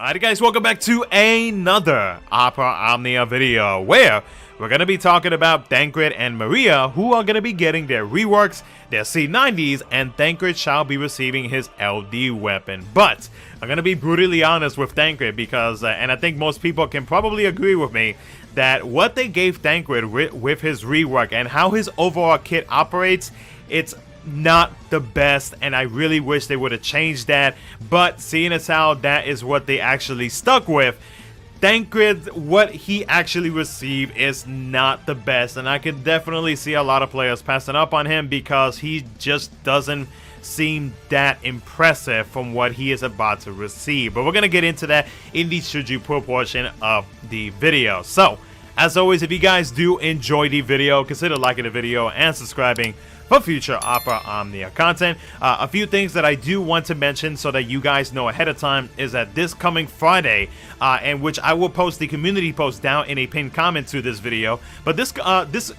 Alright guys, welcome back to another Opera Omnia video where we're going to be talking about Thancred and Maria, who are going to be getting their reworks, their C90s, and Thancred shall be receiving his LD weapon. But I'm going to be brutally honest with Thancred because, and I think most people can probably agree with me, that what they gave Thancred with his rework and how his overall kit operates, it's not the best, and I really wish they would have changed that. But seeing as how that is what they actually stuck with, Thancred, what he actually received is not the best, and I can definitely see a lot of players passing up on him because he just doesn't seem that impressive from what he is about to receive. But we're gonna get into that in the should you portion of the video. So as always, if you guys do enjoy the video, consider liking the video and subscribing for future Opera Omnia content. A few things that I do want to mention so that you guys know ahead of time is that this coming Friday, and which I will post the community post down in a pinned comment to this video, but this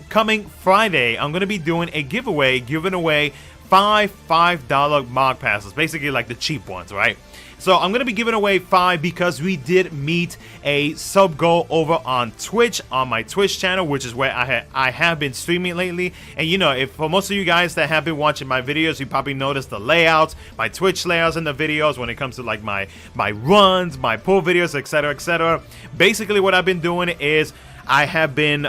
coming Friday, I'm going to be doing a giveaway, giving away five $5 Mog Passes, basically like the cheap ones, right? So I'm going to be giving away 5 because we did meet a sub goal over on Twitch, on my Twitch channel, which is where I have been streaming lately. And you know, if for most of you guys that have been watching my videos, you probably noticed the layouts, my Twitch layouts in the videos when it comes to like my runs, my pull videos, etc, etc. Basically what I've been doing is I have been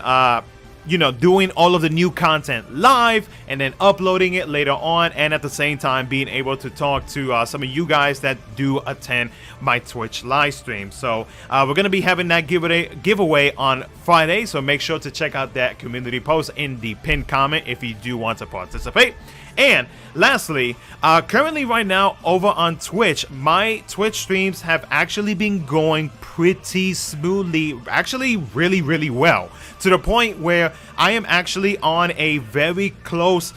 you know, doing all of the new content live and then uploading it later on, and at the same time being able to talk to some of you guys that do attend my Twitch live stream. So we're gonna be having that giveaway on Friday, so make sure to check out that community post in the pinned comment if you do want to participate. And lastly, currently right now over on Twitch, my Twitch streams have actually been going pretty smoothly, actually really well, to the point where I am actually on a very close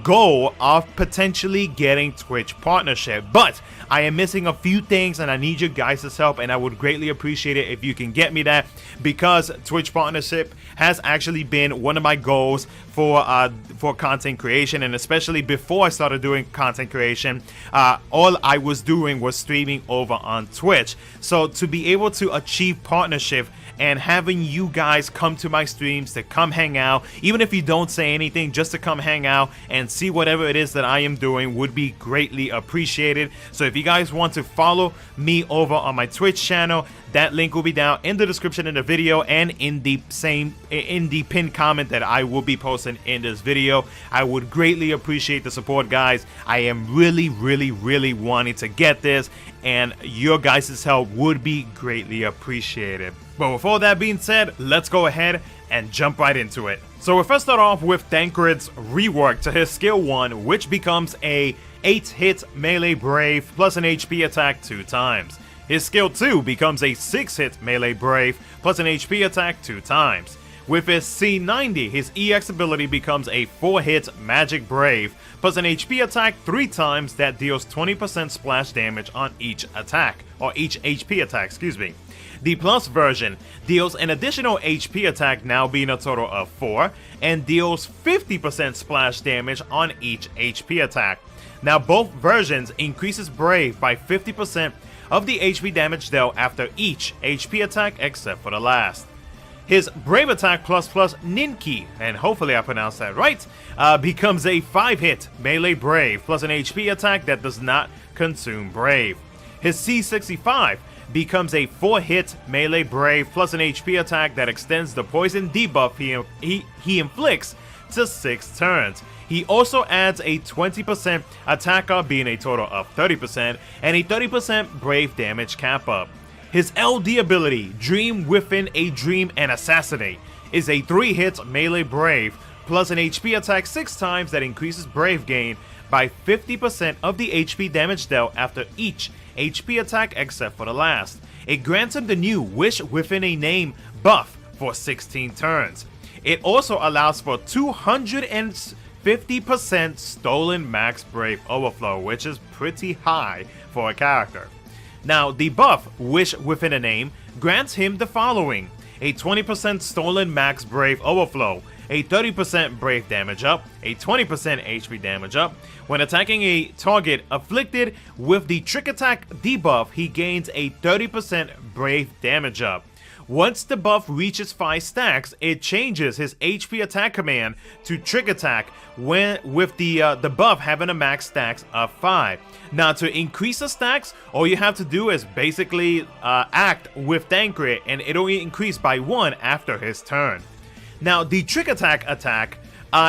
goal of potentially getting Twitch partnership. But I am missing a few things and I need your guys' help, and I would greatly appreciate it if you can get me that, because Twitch partnership has actually been one of my goals for content creation. And especially before I started doing content creation, all I was doing was streaming over on Twitch. So to be able to achieve partnership and having you guys come to my streams to come hang out, even if you don't say anything, just to come hang out and see whatever it is that I am doing, would be greatly appreciated. So if you guys want to follow me over on my Twitch channel, that link will be down in the description in the video and in the pinned comment that I will be posting in this video. I would greatly appreciate the support, guys. I am really wanting to get this, and your guys' help would be greatly appreciated. But with all that being said, let's go ahead and jump right into it. So we'll first start off with Thancred's rework to his skill 1, which becomes a 8-hit melee brave plus an HP attack 2 times. His skill 2 becomes a 6-hit melee brave plus an HP attack 2 times. With his C90, his EX ability becomes a 4-hit magic brave plus an HP attack 3 times that deals 20% splash damage on each attack, or each HP attack, excuse me. The Plus version deals an additional HP attack, now being a total of 4, and deals 50% splash damage on each HP attack. Now both versions increases Brave by 50% of the HP damage dealt after each HP attack except for the last. His Brave Attack plus Ninki, and hopefully I pronounced that right, becomes a 5-hit melee brave plus an HP attack that does not consume Brave. His C65 becomes a 4-hit melee brave plus an HP attack that extends the poison debuff he inflicts to 6 turns. He also adds a 20% attacker, being a total of 30%, and a 30% brave damage cap up. His LD ability, Dream Within a Dream and Assassinate, is a 3-hit melee brave plus an HP attack 6 times that increases brave gain by 50% of the HP damage dealt after each HP attack except for the last. It grants him the new Wish Within a Name buff for 16 turns. It also allows for 250% stolen max brave overflow, which is pretty high for a character. Now the buff, Wish Within a Name, grants him the following: a 20% stolen max brave overflow, a 30% brave damage up, a 20% HP damage up. When attacking a target afflicted with the trick attack debuff, he gains a 30% brave damage up. Once the buff reaches 5 stacks, it changes his HP attack command to trick attack with the buff having a max stacks of 5. Now to increase the stacks, all you have to do is basically act with Thancred and it'll increase by 1 after his turn. Now the trick attack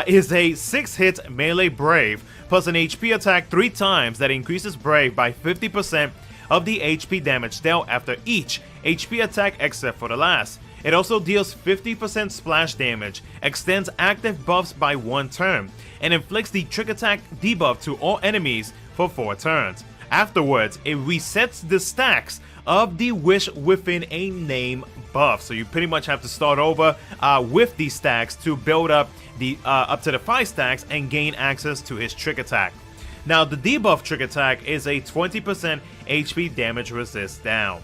is a 6-hit melee brave plus an HP attack 3 times that increases brave by 50% of the HP damage dealt after each HP attack except for the last. It also deals 50% splash damage, extends active buffs by 1 turn, and inflicts the trick attack debuff to all enemies for 4 turns. Afterwards, it resets the stacks of the Wish Within a Name buff. So you pretty much have to start over with these stacks to build up to the 5 stacks and gain access to his trick attack. Now the debuff trick attack is a 20% HP damage resist down.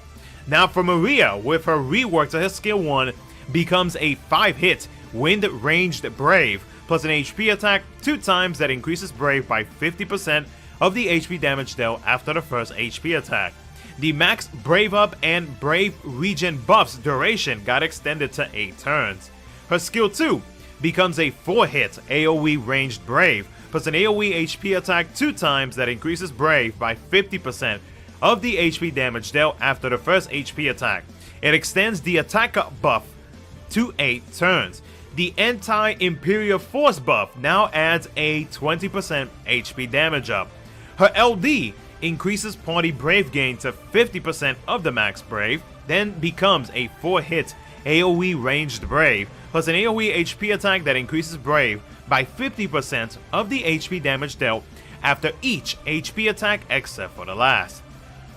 Now for Maria, with her rework to her skill 1, becomes a 5-hit wind ranged brave plus an HP attack 2 times that increases brave by 50% of the HP damage dealt after the first HP attack. The max brave up and brave regen buffs duration got extended to 8 turns. Her skill 2 becomes a 4-hit AoE ranged brave plus an AoE HP attack 2 times that increases brave by 50% of the HP damage dealt after the first HP attack. It extends the attack buff to 8 turns. The Anti-Imperial Force buff now adds a 20% HP damage up. Her LD increases party brave gain to 50% of the max brave, then becomes a 4-hit AoE ranged brave plus an AoE HP attack that increases brave by 50% of the HP damage dealt after each HP attack except for the last.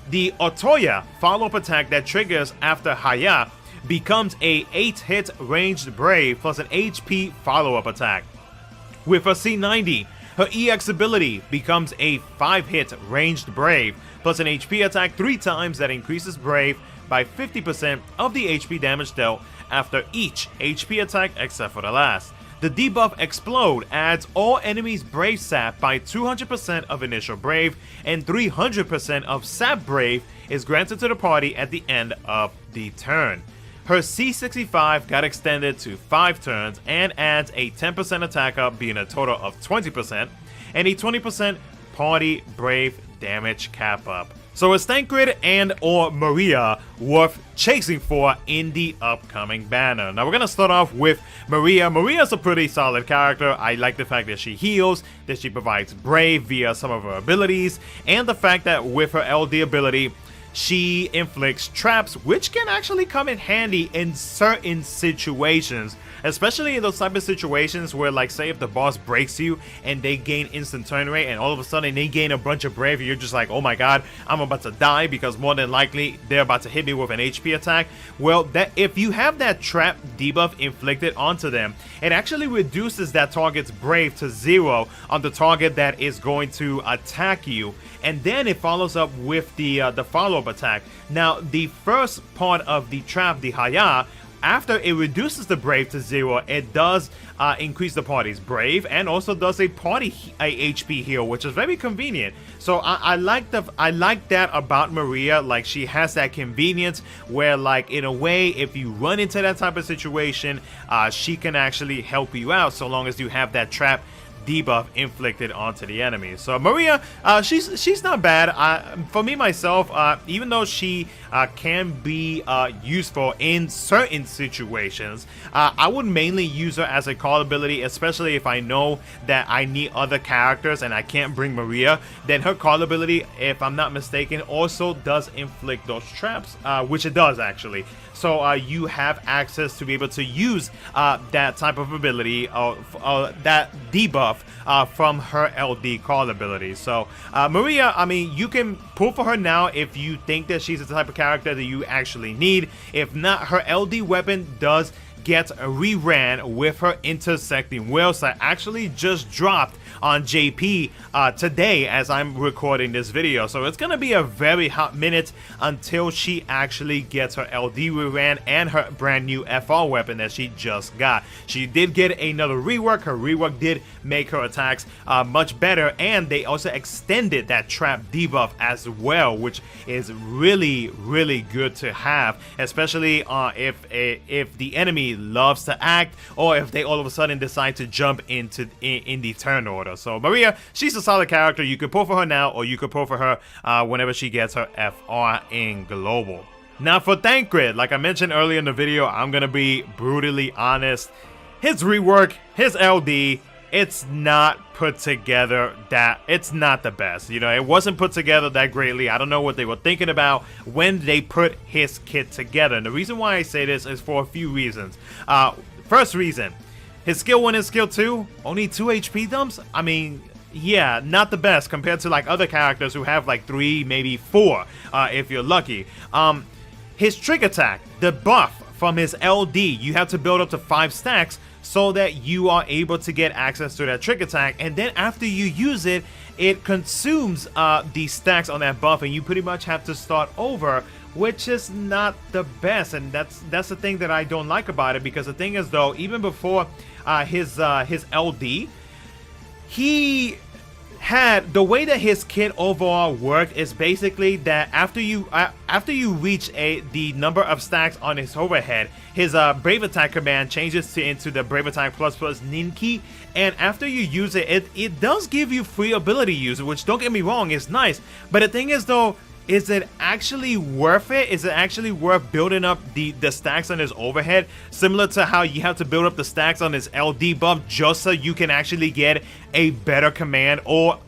The Otoya follow-up attack that triggers after Haya becomes a 8-hit ranged brave plus an HP follow-up attack. With her C90, her EX ability becomes a 5-hit ranged brave plus an HP attack 3 times that increases brave by 50% of the HP damage dealt after each HP attack except for the last. The debuff Explode adds all enemies brave sap by 200% of initial brave, and 300% of sap brave is granted to the party at the end of the turn. Her C65 got extended to 5 turns and adds a 10% attack up, being a total of 20%, and a 20% party brave damage cap up. So is Thancred and or Maria worth chasing for in the upcoming banner? Now we're going to start off with Maria. Maria's a pretty solid character. I like the fact that she heals, that she provides brave via some of her abilities, and the fact that with her LD ability, she inflicts traps, which can actually come in handy in certain situations, especially in those type of situations where, like, say if the boss breaks you and they gain instant turn rate and all of a sudden they gain a bunch of brave, you're just like, oh my god, I'm about to die because more than likely they're about to hit me with an HP attack. Well, that if you have that trap debuff inflicted onto them, it actually reduces that target's brave to 0 on the target that is going to attack you, and then it follows up with the follow-up attack. Now the first part of the trap, the Haya, after it reduces the brave to 0, it does increase the party's brave and also does a party HP heal, which is very convenient. So I like that about Maria. Like, she has that convenience where, like, in a way, if you run into that type of situation, she can actually help you out so long as you have that trap debuff inflicted onto the enemy. So Maria, she's not bad. For me myself, even though she can be useful in certain situations, I would mainly use her as a call ability, especially if I know that I need other characters and I can't bring Maria. Then her call ability, if I'm not mistaken, also does inflict those traps, which it does actually. So you have access to be able to use that type of ability, that debuff from her LD call ability. So Maria, I mean, you can pull for her now if you think that she's the type of character that you actually need. If not, her LD weapon does get reran with her intersecting wheels that actually just dropped on JP today as I'm recording this video. So it's gonna be a very hot minute until she actually gets her LD reran and her brand new FR weapon that she just got. She did get another rework. Her rework did make her attacks much better, and they also extended that trap debuff as well, which is really good to have, especially if the enemy loves to act, or if they all of a sudden decide to jump into in the turn order. So Maria, she's a solid character. You could pull for her now, or you could pull for her whenever she gets her FR in global. Now for Thancred, like I mentioned earlier in the video, I'm gonna be brutally honest. His rework, his LD, it's not put together it's not the best. You know, it wasn't put together that greatly. I don't know what they were thinking about when they put his kit together. And the reason why I say this is for a few reasons. First reason, his skill 1 and skill 2, only 2 HP dumps? I mean, yeah, not the best compared to like other characters who have like 3, maybe 4, if you're lucky. His trick attack, the buff from his LD, you have to build up to 5 stacks so that you are able to get access to that trick attack, and then after you use it, it consumes the stacks on that buff, and you pretty much have to start over, which is not the best. And that's the thing that I don't like about it, because the thing is though, even before his LD, he had the way that his kit overall worked is basically that after you reach the number of stacks on his overhead, his Brave Attack command changes into the Brave Attack plus Ninki, and after you use it, it does give you free ability use, which, don't get me wrong, is nice. But the thing is though, is it actually worth it? Is it actually worth building up the stacks on his overhead, similar to how you have to build up the stacks on his LD buff just so you can actually get a better command or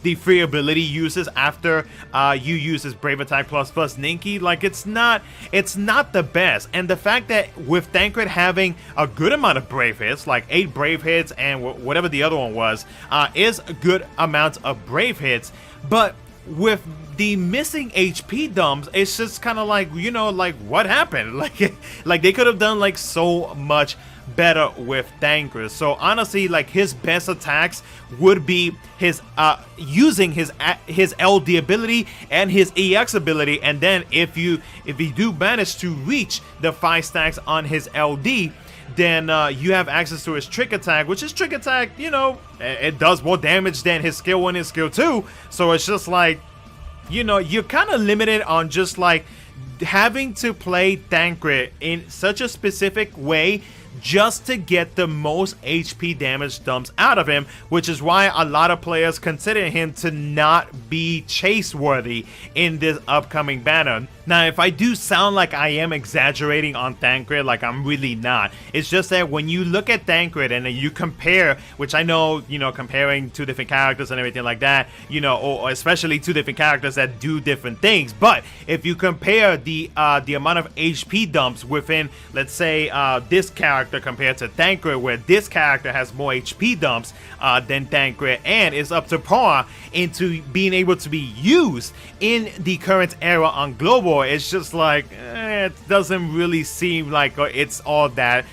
the free ability uses after you use his Brave Attack plus Ninki? Like, it's not the best. And the fact that with Thancred having a good amount of brave hits, like 8 brave hits and whatever the other one was, is a good amount of brave hits, but with the missing HP dumps, it's just kind of like, you know, like, what happened? Like they could have done like so much better with Thancred. So honestly, like, his best attacks would be his using his LD ability and his EX ability, and then if you do manage to reach the 5 stacks on his LD, then you have access to his trick attack, which is trick attack, you know, it does more damage than his skill 1 and skill 2. So it's just like, you know, you're kind of limited on just like having to play Thancred in such a specific way just to get the most HP damage dumps out of him, which is why a lot of players consider him to not be chase worthy in this upcoming banner. Now, if I do sound like I am exaggerating on Thancred, like, I'm really not. It's just that when you look at Thancred and you compare, which I know, you know, comparing 2 different characters and everything like that, you know, or especially 2 different characters that do different things, but if you compare the amount of HP dumps within, let's say, this character compared to Thancred, where this character has more HP dumps than Thancred and is up to par into being able to be used in the current era on global, it's just like, it doesn't really seem like it's all that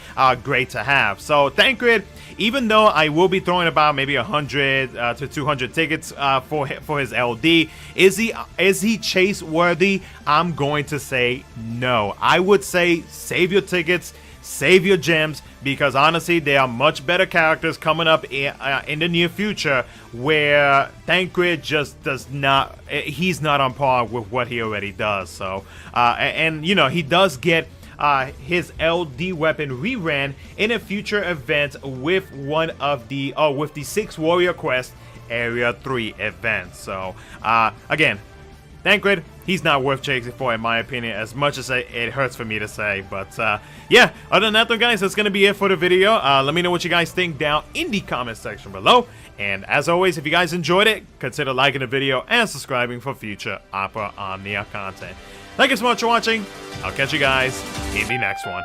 great to have. So Thancred, even though I will be throwing about maybe 100 to 200 tickets for his LD, is he chase worthy? I'm going to say no. I would say save your tickets, save your gems, because honestly, there are much better characters coming up in the near future where Thancred just does not, he's not on par with what he already does. So, and you know, he does get his LD weapon reran in a future event with one of the, with the 6 Warrior Quest Area 3 event. So, again, Thancred, he's not worth chasing for, in my opinion, as much as it hurts for me to say. But yeah, other than that though, guys, that's going to be it for the video. Let me know what you guys think down in the comment section below. And as always, if you guys enjoyed it, consider liking the video and subscribing for future Opera Omnia content. Thank you so much for watching. I'll catch you guys in the next one.